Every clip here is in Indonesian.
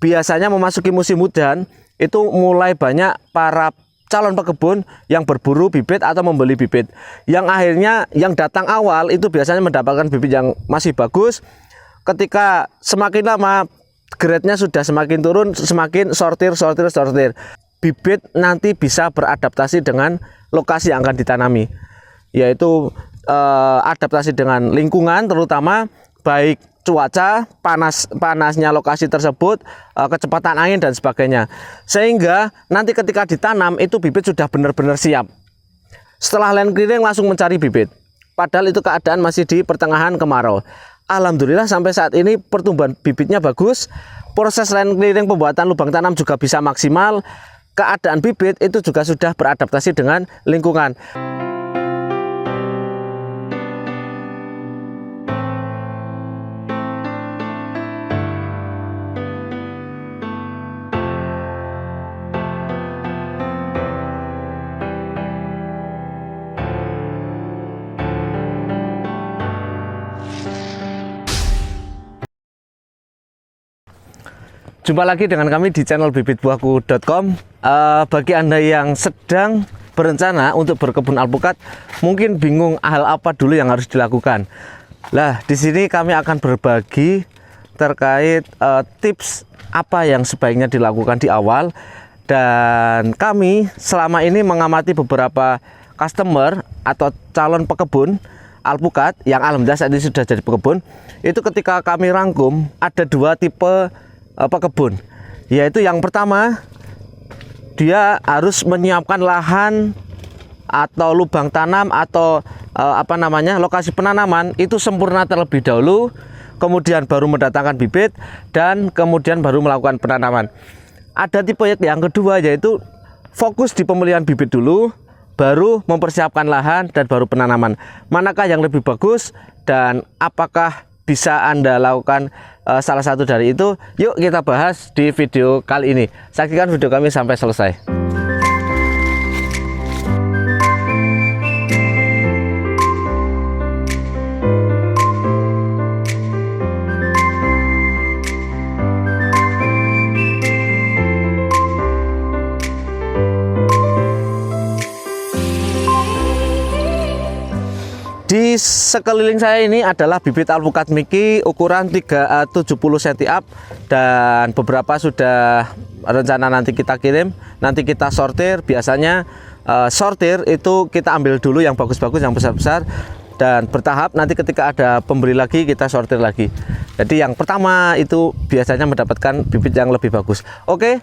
biasanya memasuki musim hujan itu mulai banyak para calon pekebun yang berburu bibit atau membeli bibit. Yang akhirnya yang datang awal itu biasanya mendapatkan bibit yang masih bagus. Ketika semakin lama grade-nya sudah semakin turun, semakin sortir. Bibit nanti bisa beradaptasi dengan lokasi yang akan ditanami, yaitu adaptasi dengan lingkungan, terutama baik cuaca, panasnya lokasi tersebut, kecepatan angin dan sebagainya. Sehingga nanti ketika ditanam itu bibit sudah benar-benar siap. Setelah land clearing langsung mencari bibit. Padahal itu keadaan masih di pertengahan kemarau. Alhamdulillah sampai saat ini pertumbuhan bibitnya bagus. Proses land clearing pembuatan lubang tanam juga bisa maksimal. Keadaan bibit itu juga sudah beradaptasi dengan lingkungan. Jumpa lagi dengan kami di channel bibitbuahku.com. Bagi Anda yang sedang berencana untuk berkebun alpukat, mungkin bingung hal apa dulu yang harus dilakukan. Lah, di sini kami akan berbagi terkait tips apa yang sebaiknya dilakukan di awal. Dan kami selama ini mengamati beberapa customer atau calon pekebun alpukat yang alhamdulillah saat ini sudah jadi pekebun. Itu ketika kami rangkum ada dua tipe pekebun, yaitu yang pertama dia harus menyiapkan lahan atau lubang tanam atau lokasi penanaman itu sempurna terlebih dahulu, kemudian baru mendatangkan bibit dan kemudian baru melakukan penanaman. Ada tipe yang kedua, yaitu fokus di pemilihan bibit dulu, baru mempersiapkan lahan dan baru penanaman. Manakah yang lebih bagus dan apakah bisa Anda lakukan salah satu dari itu? Yuk kita bahas di video kali ini. Saksikan video kami sampai selesai. Di sekeliling saya ini adalah bibit alpukat Mickey ukuran 70 cm up, dan beberapa sudah rencana nanti kita kirim, nanti kita sortir. Biasanya sortir itu kita ambil dulu yang bagus-bagus, yang besar-besar, dan bertahap nanti ketika ada pembeli lagi kita sortir lagi. Jadi yang pertama itu biasanya mendapatkan bibit yang lebih bagus. Oke,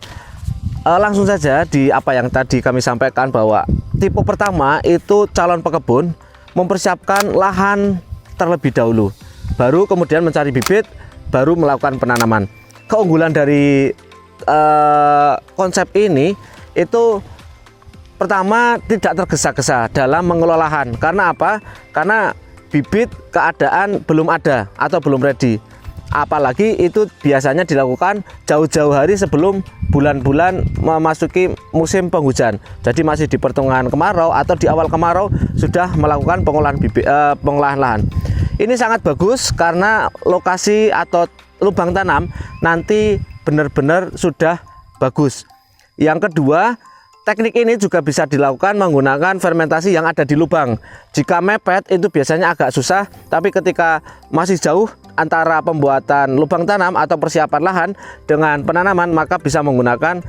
langsung saja di apa yang tadi kami sampaikan, bahwa tipe pertama itu calon pekebun mempersiapkan lahan terlebih dahulu, baru kemudian mencari bibit, baru melakukan penanaman. Keunggulan dari konsep ini itu pertama tidak tergesa-gesa dalam mengelola lahan. Karena apa? Karena bibit keadaan belum ada atau belum ready. Apalagi itu biasanya dilakukan jauh-jauh hari sebelum bulan-bulan memasuki musim penghujan. Jadi masih di pertengahan kemarau atau di awal kemarau sudah melakukan pengolahan lahan. Ini sangat bagus karena lokasi atau lubang tanam nanti benar-benar sudah bagus. Yang kedua, teknik ini juga bisa dilakukan menggunakan fermentasi yang ada di lubang. Jika mepet itu biasanya agak susah, tapi ketika masih jauh antara pembuatan lubang tanam atau persiapan lahan dengan penanaman, maka bisa menggunakan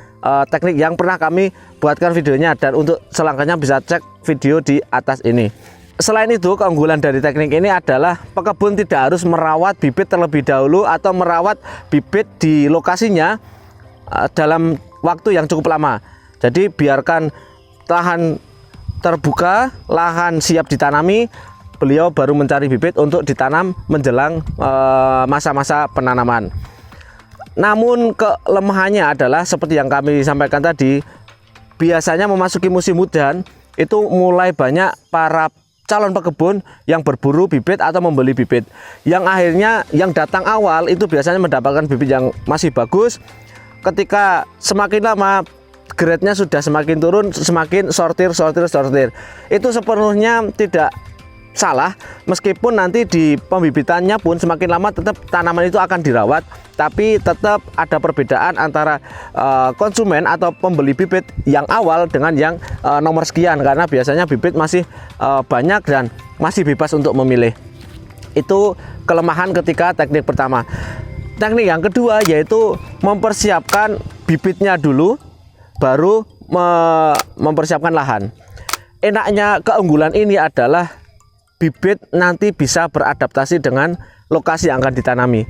teknik yang pernah kami buatkan videonya, dan untuk selengkapnya bisa cek video di atas ini. Selain itu, keunggulan dari teknik ini adalah pekebun tidak harus merawat bibit terlebih dahulu atau merawat bibit di lokasinya dalam waktu yang cukup lama. Jadi biarkan lahan terbuka, lahan siap ditanami, beliau baru mencari bibit untuk ditanam menjelang masa-masa penanaman. Namun kelemahannya adalah seperti yang kami sampaikan tadi, biasanya memasuki musim hujan itu mulai banyak para calon pekebun yang berburu bibit atau membeli bibit. Yang akhirnya yang datang awal itu biasanya mendapatkan bibit yang masih bagus. Ketika semakin lama grade-nya sudah semakin turun, semakin sortir. Itu sepenuhnya tidak salah, meskipun nanti di pembibitannya pun semakin lama tetap tanaman itu akan dirawat, tapi tetap ada perbedaan antara konsumen atau pembeli bibit yang awal dengan yang nomor sekian, karena biasanya bibit masih banyak dan masih bebas untuk memilih. Itu kelemahan ketika teknik pertama. Teknik yang kedua yaitu mempersiapkan bibitnya dulu, baru mempersiapkan lahan. Enaknya keunggulan ini adalah bibit nanti bisa beradaptasi dengan lokasi yang akan ditanami,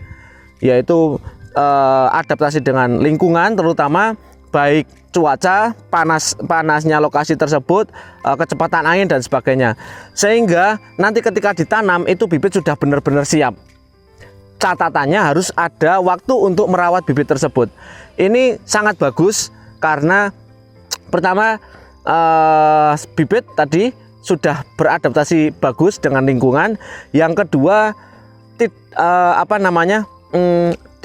yaitu adaptasi dengan lingkungan, terutama baik cuaca, panasnya lokasi tersebut, kecepatan angin dan sebagainya, sehingga nanti ketika ditanam itu bibit sudah benar-benar siap. Catatannya harus ada waktu untuk merawat bibit tersebut. Ini sangat bagus karena pertama bibit tadi sudah beradaptasi bagus dengan lingkungan. Yang kedua,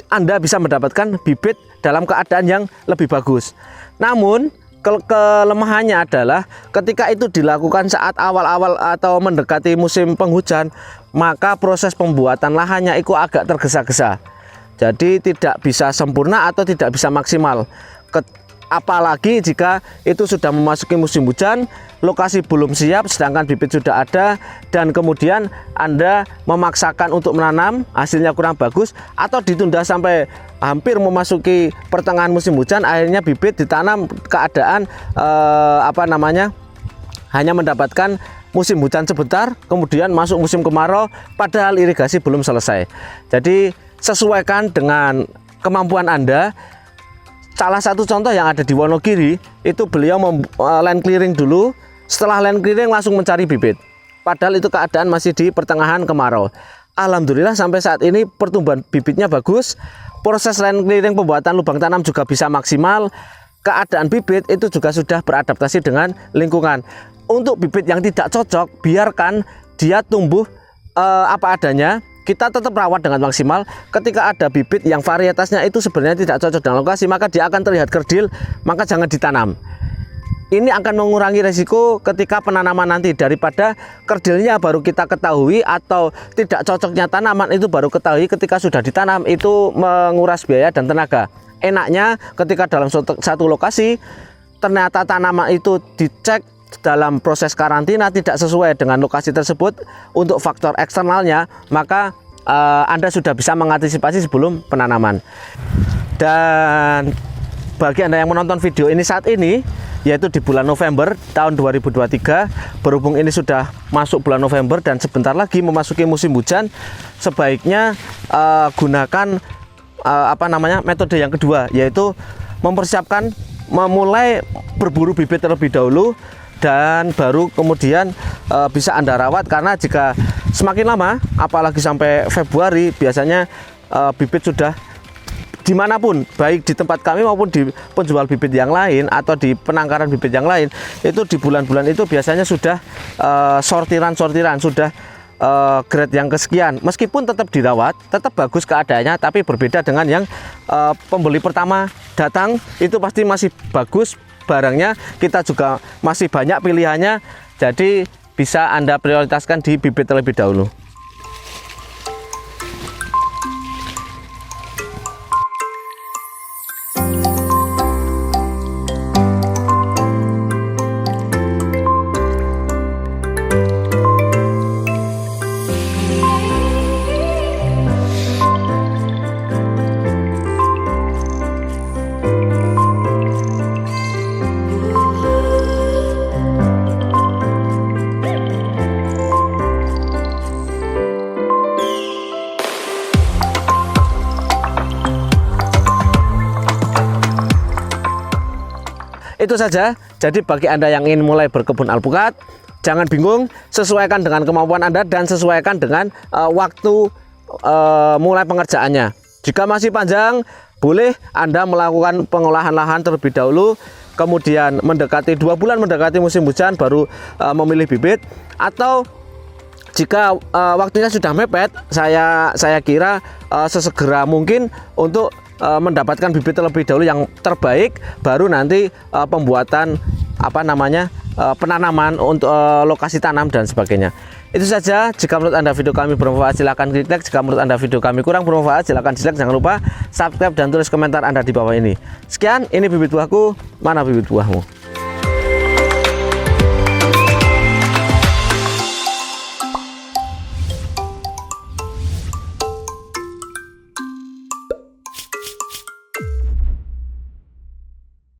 Anda bisa mendapatkan bibit dalam keadaan yang lebih bagus. Namun kelemahannya adalah ketika itu dilakukan saat awal-awal atau mendekati musim penghujan, maka proses pembuatan lahannya itu agak tergesa-gesa. Jadi tidak bisa sempurna atau tidak bisa maksimal. Apalagi jika itu sudah memasuki musim hujan, lokasi belum siap sedangkan bibit sudah ada, dan kemudian Anda memaksakan untuk menanam, hasilnya kurang bagus, atau ditunda sampai hampir memasuki pertengahan musim hujan, akhirnya bibit ditanam keadaan hanya mendapatkan musim hujan sebentar, kemudian masuk musim kemarau padahal irigasi belum selesai. Jadi sesuaikan dengan kemampuan Anda. Salah satu contoh yang ada di Wonogiri itu beliau land clearing dulu, setelah land clearing langsung mencari bibit, padahal itu keadaan masih di pertengahan kemarau. Alhamdulillah sampai saat ini pertumbuhan bibitnya bagus, proses land clearing pembuatan lubang tanam juga bisa maksimal, keadaan bibit itu juga sudah beradaptasi dengan lingkungan. Untuk bibit yang tidak cocok, biarkan dia tumbuh apa adanya. Kita tetap rawat dengan maksimal. Ketika ada bibit yang varietasnya itu sebenarnya tidak cocok dengan lokasi, maka dia akan terlihat kerdil, maka jangan ditanam. Ini akan mengurangi resiko ketika penanaman nanti, daripada kerdilnya baru kita ketahui atau tidak cocoknya tanaman itu baru ketahui ketika sudah ditanam, itu menguras biaya dan tenaga. Enaknya ketika dalam satu lokasi ternyata tanaman itu dicek dalam proses karantina tidak sesuai dengan lokasi tersebut untuk faktor eksternalnya, maka Anda sudah bisa mengantisipasi sebelum penanaman. Dan bagi Anda yang menonton video ini saat ini, yaitu di bulan November tahun 2023, berhubung ini sudah masuk bulan November dan sebentar lagi memasuki musim hujan, sebaiknya gunakan metode yang kedua, yaitu memulai berburu bibit terlebih dahulu, dan baru kemudian bisa Anda rawat. Karena jika semakin lama, apalagi sampai Februari, biasanya bibit sudah dimanapun, baik di tempat kami maupun di penjual bibit yang lain atau di penangkaran bibit yang lain, itu di bulan-bulan itu biasanya sudah sortiran sudah grade yang kesekian. Meskipun tetap dirawat, tetap bagus keadaannya, tapi berbeda dengan yang pembeli pertama datang, itu pasti masih bagus barangnya, kita juga masih banyak pilihannya, jadi bisa Anda prioritaskan di bibit terlebih dahulu. Itu saja. Jadi bagi Anda yang ingin mulai berkebun alpukat, jangan bingung, sesuaikan dengan kemampuan Anda dan sesuaikan dengan waktu mulai pengerjaannya. Jika masih panjang, boleh Anda melakukan pengolahan lahan terlebih dahulu, kemudian mendekati 2 bulan mendekati musim hujan baru memilih bibit. Atau jika waktunya sudah mepet, saya kira sesegera mungkin untuk mendapatkan bibit terlebih dahulu yang terbaik, baru nanti pembuatan penanaman untuk lokasi tanam dan sebagainya. Itu saja. Jika menurut Anda video kami bermanfaat silahkan klik like. Jika menurut Anda video kami kurang bermanfaat silahkan dislike. Jangan lupa subscribe dan tulis komentar Anda di bawah ini. Sekian, ini bibit buahku. Mana bibit buahmu?